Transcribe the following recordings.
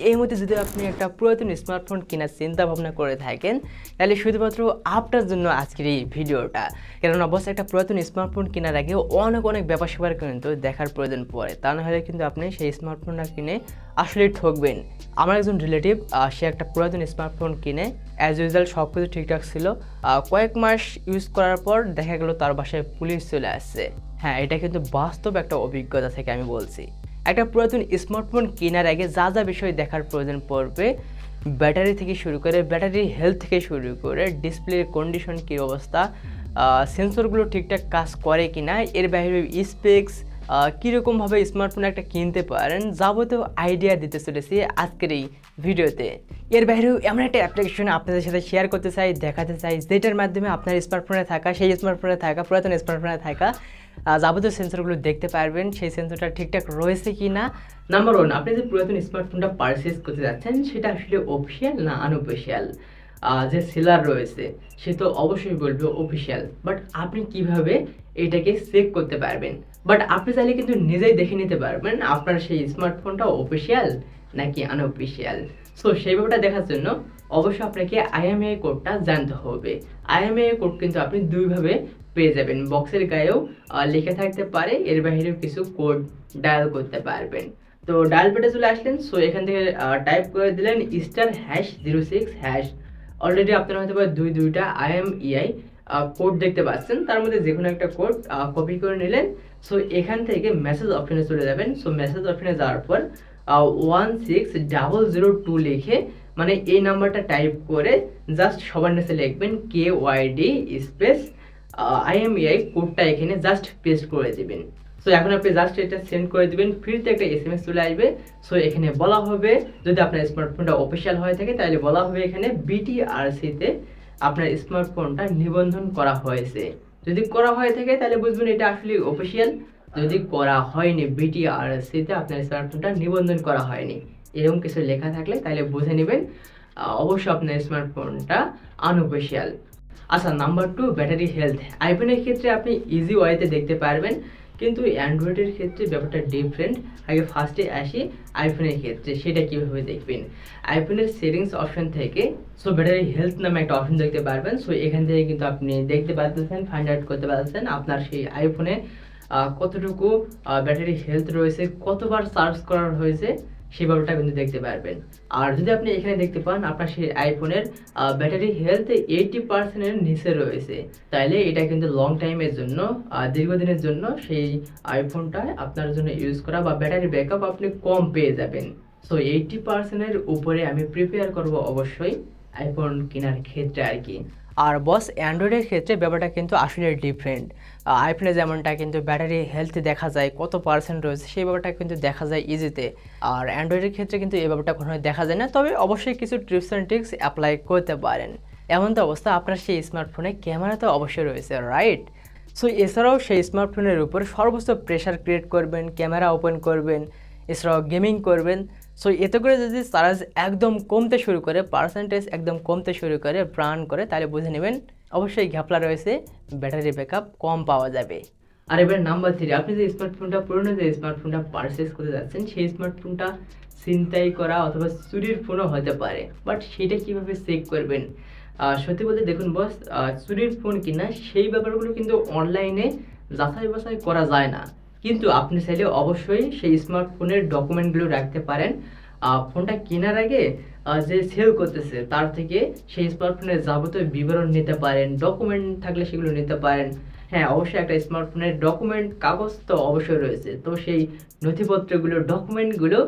এই মুহূর্তে যদি আপনি একটা পুরাতন স্মার্টফোন কেনার চিন্তা ভাবনা করে থাকেন, তাহলে শুধুমাত্র আপনার জন্য আজকের এই ভিডিওটা। কেননা বস একটা পুরাতন স্মার্টফোন কেনার আগে অনেক অনেক ব্যাপার স্যাপার কিন্তু দেখার প্রয়োজন পড়ে, তা না হলে কিন্তু আপনি সেই স্মার্টফোনটা কিনে আসলেই ঠকবেন। আমার একজন রিলেটিভ, সে একটা পুরাতন স্মার্টফোন কিনে অ্যাজ ইউজুয়াল সব কিছু ঠিকঠাক ছিল। কয়েক মাস ইউজ করার পর দেখা গেল তার বাসায় পুলিশ চলে আসছে। হ্যাঁ, এটা কিন্তু বাস্তব একটা অভিজ্ঞতা থেকে আমি বলছি। একটা পুরাতন স্মার্টফোন কেনার আগে যা যা বিষয় দেখার প্রয়োজন পড়বে, ব্যাটারি থেকে শুরু করে ব্যাটারির হেলথ থেকে শুরু করে ডিসপ্লের কন্ডিশন কী অবস্থা, সেন্সরগুলো ঠিকঠাক কাজ করে কি না, এর বাইরে স্পেক্স, কীরকমভাবে স্মার্টফোন একটা কিনতে পারেন, যাবতীয় আইডিয়া দিতে চলেছি আজকের এই ভিডিওতে। এর বাইরেও এমন একটা অ্যাপ্লিকেশন আপনাদের সাথে শেয়ার করতে চাই, দেখাতে চাই, যেটার মাধ্যমে আপনার স্মার্টফোনে থাকা, সেই স্মার্টফোনে থাকা, পুরাতন স্মার্টফোনে থাকা যাবতীয় সেন্সরগুলো দেখতে পারবেন, সেই সেন্সরটা ঠিকঠাক রয়েছে কি না। নাম্বার ওয়ান, আপনি যে পুরাতন স্মার্টফোনটা পারচেস করতে যাচ্ছেন সেটা আসলে অফিসিয়াল না আনঅফিসিয়াল। যে সেলার রয়েছে সে তো অবশ্যই বলবে অফিসিয়াল, বাট আপনি কিভাবে এটাকে চেক করতে পারবেন? বাট আপনি চাইলে কিন্তু নিজেই দেখে নিতে পারবেন আপনার সেই স্মার্টফোনটা অফিসিয়াল নাকি আনঅফিসিয়াল। সো সেই ব্যাপারটা দেখার জন্য অবশ্যই আপনাকে আইএমইআই কোডটা জানতে হবে। আইএমইআই কোড কিন্তু আপনি দুইভাবে পেয়ে যাবেন, বক্সের গায়েও লেখা থাকতে পারে, এর বাইরেও কিছু কোড ডায়াল করতে পারবেন। তো ডায়াল পেটে চলে আসলেন, সো এখান থেকে টাইপ করে দিলেন *#06#। অলরেডি আপনারা হয়তো বা দুইটা IMEI কোড দেখতে পাচ্ছেন, তার মধ্যে যে কোনো একটা কোড কপি করে নিলেন। সো এখান থেকে মেসেজ অপশনে চলে যাবেন। সো মেসেজ অপশনে যাওয়ার পর 16002 লিখে, মানে এই নাম্বারটা টাইপ করে জাস্ট সবার নিচে লিখবেন KYD স্পেস IMEI কোডটা এখানে জাস্ট পেস্ট করে দিবেন। সো এখন আপনি জাস্ট এটা সেন্ড করে দিবেন, ফ্রিতে একটা SMS চলে আসবে। সো এখানে বলা হবে, যদি আপনার স্মার্টফোনটা অফিসিয়াল হয়ে থাকে তাহলে বলা হবে এখানে BTRC-তে আপনার স্মার্টফোনটা নিবন্ধন করা হয়েছে। যদি করা হয়ে থাকে তাহলে বুঝবেন এটা আসলে অফিসিয়াল। যদি করা হয়নি, BTRC-তে আপনার স্মার্টফোনটা নিবন্ধন করা হয়নি, এরকম কিছু লেখা থাকলে তাহলে বুঝে নেবেন অবশ্যই আপনার স্মার্টফোনটা আনঅফিসিয়াল। আচ্ছা, নাম্বার টু, ব্যাটারি হেলথ। আইফোনের ক্ষেত্রে আপনি ইজি ওয়াইতে দেখতে পারবেন, কিন্তু অ্যান্ড্রয়েডের ক্ষেত্রে ব্যাপারটা ডিফারেন্ট। আগে ফার্স্টে আসি আইফোনের ক্ষেত্রে, সেটা কীভাবে দেখবেন। আইফোনের সেটিংস অপশন থেকে সো ব্যাটারি হেলথ নামে একটা অপশন দেখতে পারবেন। সো এখান থেকে কিন্তু আপনি দেখতে পাচ্ছেন, ফাইন্ড আউট করতে পারছেন আপনার সেই আইফোনে কতটুকু ব্যাটারি হেলথ রয়েছে, কতবার চার্জ করা হয়েছে, সেই ব্যাপারটা কিন্তু দেখতে পারবেন। আর যদি আপনি এখানে দেখতে পান আপনার সেই আইফোনের ব্যাটারি হেলথ 80%-এর নিচে রয়েছে, তাইলে এটা কিন্তু লং টাইমের জন্য, দীর্ঘদিনের জন্য সেই আইফোনটা আপনার জন্য ইউজ করা বা ব্যাটারি ব্যাকআপ আপনি কম পেয়ে যাবেন। সো 80%-এর উপরে আমি প্রিপেয়ার করব অবশ্যই আইফোন কেনার ক্ষেত্রে আর কি। আর বস, অ্যান্ড্রয়েডের ক্ষেত্রে ব্যাপারটা কিন্তু আসলে ডিফারেন্ট। আইফোনে যেমনটা কিন্তু ব্যাটারি হেলথ দেখা যায় কত পার্সেন্ট রয়েছে, সেই ব্যাপারটা কিন্তু দেখা যায় ইজিতে। আর অ্যান্ড্রয়েডের ক্ষেত্রে কিন্তু এই ব্যাপারটা কখনোই দেখা যায় না, তবে অবশ্যই কিছু টিপস অ্যান্ড ট্রিক্স অ্যাপ্লাই করতে পারেন। এমন তো অবস্থা আপনার সেই স্মার্টফোনে ক্যামেরা তো অবশ্যই রয়েছে, রাইট? সো এছাড়াও সেই স্মার্টফোনের উপর সর্বোচ্চ প্রেশার ক্রিয়েট করবেন, ক্যামেরা ওপেন করবেন, এছাড়াও গেমিং করবেন। সো এতে করে যদি চার্জ একদম কমতে শুরু করে, পার্সেন্টেজ একদম কমতে শুরু করে, ব্রান করে, তাহলে বুঝে নেবেন অবশ্যই ঘাপলা রয়েছে, ব্যাটারি ব্যাকআপ কম পাওয়া যাবে। আর এবার নাম্বার থ্রি, আপনি যে স্মার্টফোনটা, পুরনো যে স্মার্টফোনটা পারচেস করতে যাচ্ছেন, সেই স্মার্টফোনটা ছিনতাই করা অথবা চুরির ফোনও হতে পারে, বাট সেটা কীভাবে চেক করবেন? সত্যি বলতে দেখুন বস, চুরির ফোন কিনা সেই ব্যাপারগুলো কিন্তু অনলাইনে যাচাই বাছাই করা যায় না, কিন্তু আপনি চাইলে অবশ্যই সেই স্মার্টফোনের ডকুমেন্টগুলো রাখতে পারেন। ফোনটা কেনার আগে যে সেল করতেছে তার থেকে সেই স্মার্টফোনের যাবতীয় বিবরণ নিতে পারেন, ডকুমেন্ট থাকলে সেগুলো নিতে পারেন। হ্যাঁ, অবশ্যই একটা স্মার্টফোনের ডকুমেন্ট কাগজ তো অবশ্যই রয়েছে, তো সেই নথিপত্রগুলো, ডকুমেন্টগুলো,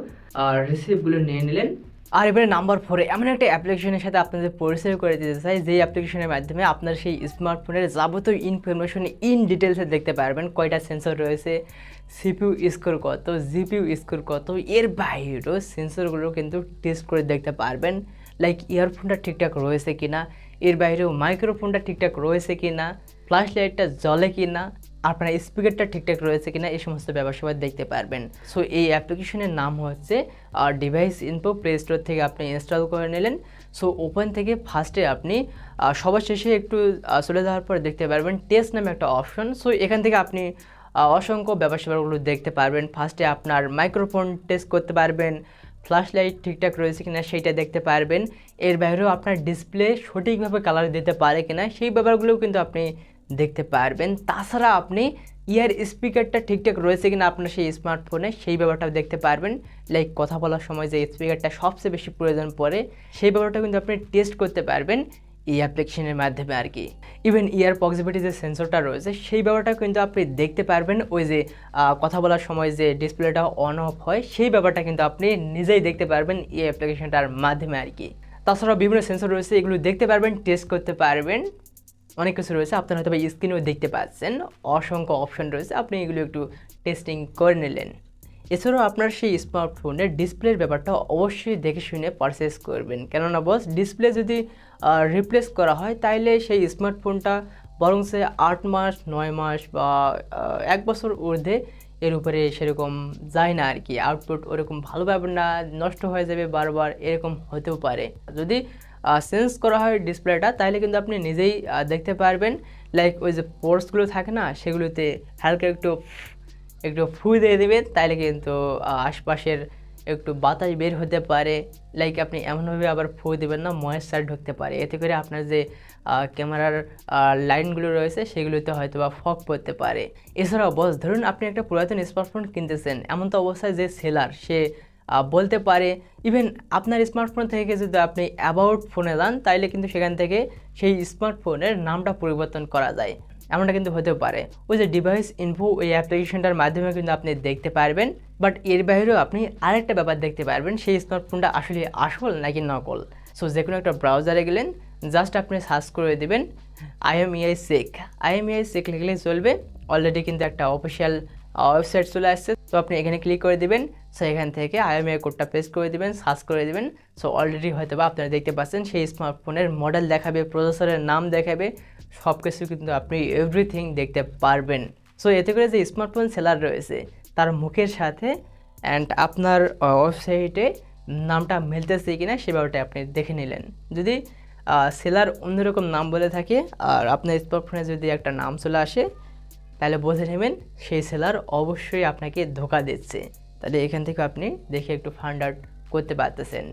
রিসিপ্টগুলো নিয়ে নিলেন। আর এবারে নাম্বার ফোরে, এমন একটা অ্যাপ্লিকেশনের সাথে আপনাদের পরিচয় করে দিতে চাই, যেই অ্যাপ্লিকেশনের মাধ্যমে আপনার সেই স্মার্টফোনের যাবতীয় ইনফরমেশন ইন ডিটেলসে দেখতে পারবেন। কয়টা সেন্সর রয়েছে, CPU স্কোর কত, GPU স্কোর কত, এর বাইরেও সেন্সরগুলো কিন্তু টেস্ট করে দেখতে পারবেন। লাইক ইয়ারফোনটা ঠিকঠাক রয়েছে কিনা, এর বাইরেও মাইক্রোফোনটা ঠিকঠাক রয়েছে কিনা, ফ্ল্যাশ লাইটটা জ্বলে কিনা, আপনার স্পিকারটা ঠিকঠাক রয়েছে কিনা, এই সমস্ত ব্যাপার সবাই দেখতে পারবেন। সো এই অ্যাপ্লিকেশনের নাম হচ্ছে ডিভাইস ইনফো। প্লে স্টোর থেকে আপনি ইনস্টল করে নিলেন। সো ওপেন থেকে ফার্স্টে আপনি সবার শেষে একটু চলে যাওয়ার পর দেখতে পারবেন টেস্ট নামে একটা অপশন। সো এখান থেকে আপনি অসংখ্য ব্যাপার স্যাপারগুলো দেখতে পারবেন। ফার্স্টে আপনার মাইক্রোফোন টেস্ট করতে পারবেন, ফ্ল্যাশ লাইট ঠিকঠাক রয়েছে কিনা সেইটা দেখতে পারবেন। এর বাইরেও আপনার ডিসপ্লে সঠিকভাবে কালার দিতে পারে কিনা সেই ব্যাপারগুলোও কিন্তু আপনি দেখতে পারবেন। তাছাড়া আপনি ইয়ার স্পিকারটা ঠিকঠাক রয়েছে কিনা আপনার সেই স্মার্টফোনে সেই ব্যাপারটাও দেখতে পারবেন। লাইক কথা বলার সময় যে স্পিকারটা সবচেয়ে বেশি প্রয়োজন পড়ে সেই ব্যাপারটা কিন্তু আপনি টেস্ট করতে পারবেন এই অ্যাপ্লিকেশনের মাধ্যমে আর কি। ইভেন ইয়ার প্রক্সিমিটি যে সেন্সরটা রয়েছে সেই ব্যাপারটা কিন্তু আপনি দেখতে পারবেন। ওই যে কথা বলার সময় যে ডিসপ্লেটা অন অফ হয় সেই ব্যাপারটা কিন্তু আপনি নিজেই দেখতে পারবেন এই অ্যাপ্লিকেশনটার মাধ্যমে আর কি। তাছাড়াও বিভিন্ন সেন্সর রয়েছে, এগুলো দেখতে পারবেন, টেস্ট করতে পারবেন। অনেক কিছু রয়েছে, আপনারা হয়তো স্ক্রিনেও দেখতে পাচ্ছেন, অসংখ্য অপশন রয়েছে, আপনি এগুলো একটু টেস্টিং করে নিলেন। এছাড়াও আপনার সেই স্মার্টফোনের ডিসপ্লের ব্যাপারটা অবশ্যই দেখে শুনে পারচেস করবেন, কেননা বস ডিসপ্লে যদি রিপ্লেস করা হয় তাইলে সেই স্মার্টফোনটা বরং সে 8 মাস 9 মাস বা 1 বছর ঊর্ধ্বে এর উপরে সেরকম যায় না আর কি। আউটপুট ওরকম ভালো পাবেন না, নষ্ট হয়ে যাবে বারবার, এরকম হতেও পারে। যদি চেঞ্জ করা হয় ডিসপ্লেটা তাহলে কিন্তু আপনি নিজেই দেখতে পারবেন। লাইক ওই যে পোর্টসগুলো থাকে না সেগুলোতে হালকা একটু ফু দিয়ে দেবেন, তাইলে কিন্তু আশপাশের একটু বাতাস বের হতে পারে। লাইক আপনি এমনভাবে আবার ফু দেবেন না, ময়েশ্চার ঢুকতে পারে, এতে করে আপনার যে ক্যামেরার লাইনগুলো রয়েছে সেগুলোতে হয়তো বা ফগ পড়তে পারে। এছাড়াও বস ধরুন আপনি একটা পুরাতন স্মার্টফোন কিনতেছেন, এমন তো অবস্থায় যে সেলার সে বলতে পারে, ইভেন আপনার স্মার্টফোন থেকে যদি আপনি অ্যাবাউট ফোনে যান তাইলে কিন্তু সেখান থেকে সেই স্মার্টফোনের নামটা পরিবর্তন করা যায়, এমনটা কিন্তু হতেও পারে। ওই যে ডিভাইস ইনফো ওই অ্যাপ্লিকেশনটার মাধ্যমে কিন্তু আপনি দেখতে পারবেন। বাট এর বাইরেও আপনি আরেকটা ব্যাপার দেখতে পারবেন, সেই স্মার্টফোনটা আসলে আসল নাকি নকল। সো যে কোনো একটা ব্রাউজারে গেলেন, জাস্ট আপনি সার্চ করে দেবেন IMEI চেক, IMEI চেক লিখলে চলবে। অলরেডি কিন্তু একটা অফিসিয়াল ওয়েবসাইট চলে আসছে, তো আপনি এখানে ক্লিক করে দিবেন। সো এখান থেকে IMEI কোডটা পেস্ট করে দিবেন, সার্চ করে দিবেন। সো অলরেডি হয়তো বা আপনারা দেখতে পাচ্ছেন সেই স্মার্টফোনের মডেল দেখাবে, প্রসেসরের নাম দেখাবে, সব কিছু কিন্তু আপনি এভরিথিং দেখতে পারবেন। সো এতে করে যে স্মার্টফোন সেলার রয়েছে তার মুখের সাথে অ্যান্ড আপনার ওয়েবসাইটে নামটা মিলতেছে কিনা সে ব্যাপারটা আপনি দেখে নিলেন। যদি সেলার অন্যরকম নাম বলে থাকে আর আপনার স্মার্টফোনে যদি একটা নাম চলে আসে তাহলে বুঝে নেবেন সেই সেলার অবশ্যই আপনাকে ধোঁকা দিচ্ছে। তাহলে এখান থেকে আপনি দেখে একটু ফাইন্ড আউট করতে পারতেছেন।